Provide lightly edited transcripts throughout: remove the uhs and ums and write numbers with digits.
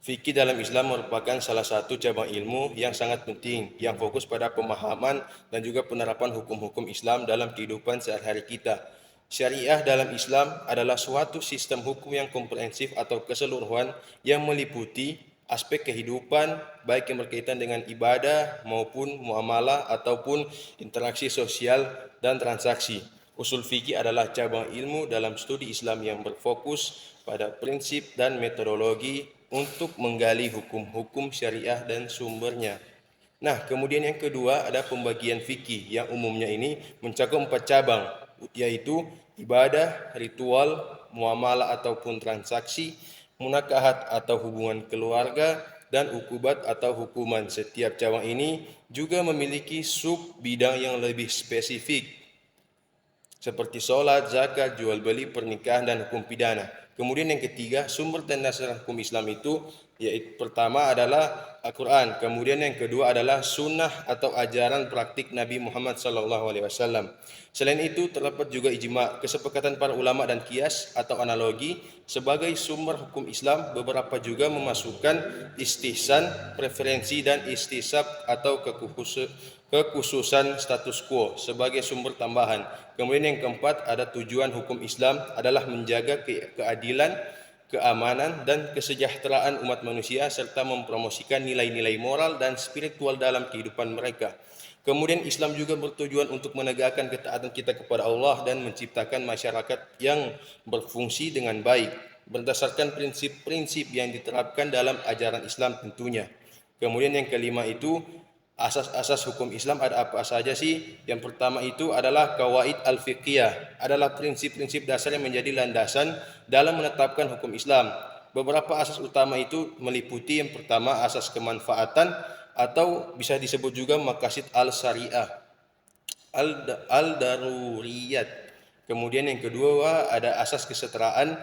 Fikih dalam Islam merupakan salah satu cabang ilmu yang sangat penting, yang fokus pada pemahaman dan juga penerapan hukum-hukum Islam dalam kehidupan sehari-hari kita. Syariah dalam Islam adalah suatu sistem hukum yang komprehensif atau keseluruhan yang meliputi aspek kehidupan, baik yang berkaitan dengan ibadah maupun muamalah ataupun interaksi sosial dan transaksi. Usul fikih adalah cabang ilmu dalam studi Islam yang berfokus pada prinsip dan metodologi untuk menggali hukum-hukum syariah dan sumbernya. Nah, kemudian yang kedua ada pembagian fikih yang umumnya ini mencakup 4 cabang, yaitu ibadah, ritual, muamalah ataupun transaksi, munakahat atau hubungan keluarga, dan ukubat atau hukuman. Setiap cabang ini juga memiliki sub bidang yang lebih spesifik, seperti sholat, zakat, jual beli, pernikahan, dan hukum pidana. Kemudian yang ketiga, sumber dan dasar hukum Islam itu, yaitu pertama adalah Al-Quran, kemudian yang kedua adalah sunnah atau ajaran praktik Nabi Muhammad SAW. Selain itu terdapat juga ijma, kesepakatan para ulama dan kias atau analogi sebagai sumber hukum Islam. Beberapa juga memasukkan istihsan, preferensi, dan istisab atau kekhususan status quo sebagai sumber tambahan. Kemudian yang keempat ada tujuan hukum Islam adalah menjaga keadilan, keamanan, dan kesejahteraan umat manusia serta mempromosikan nilai-nilai moral dan spiritual dalam kehidupan mereka. Kemudian Islam juga bertujuan untuk menegakkan ketaatan kita kepada Allah dan menciptakan masyarakat yang berfungsi dengan baik berdasarkan prinsip-prinsip yang diterapkan dalam ajaran Islam tentunya. Kemudian yang kelima itu asas-asas hukum Islam ada apa saja sih? Yang pertama itu adalah qawaid al-fiqhiyah, adalah prinsip-prinsip dasar yang menjadi landasan dalam menetapkan hukum Islam. Beberapa asas utama itu meliputi yang pertama asas kemanfaatan atau bisa disebut juga maqasid al-syariah, al-daruriyat. Kemudian yang kedua ada asas kesetaraan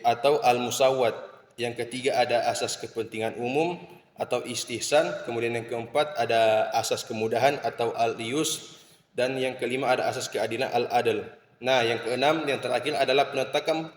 atau al-musawwat. Yang ketiga ada asas kepentingan umum atau istihsan. Kemudian yang keempat ada asas kemudahan atau al-yus, dan yang kelima ada asas keadilan al-adl. Nah, yang keenam yang terakhir adalah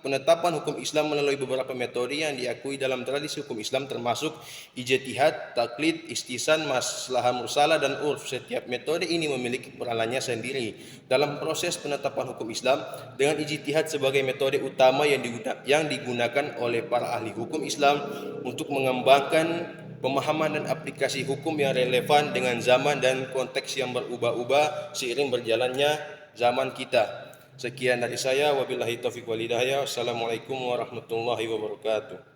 penetapan hukum Islam melalui beberapa metode yang diakui dalam tradisi hukum Islam, termasuk ijtihad, taklid, istihsan, maslahah mursalah, dan urf. Setiap metode ini memiliki peranannya sendiri dalam proses penetapan hukum Islam, dengan ijtihad sebagai metode utama yang digunakan oleh para ahli hukum Islam untuk mengembangkan pemahaman dan aplikasi hukum yang relevan dengan zaman dan konteks yang berubah-ubah seiring berjalannya zaman kita. Sekian dari saya, wabillahi taufiq wal hidayah. Wassalamualaikum warahmatullahi wabarakatuh.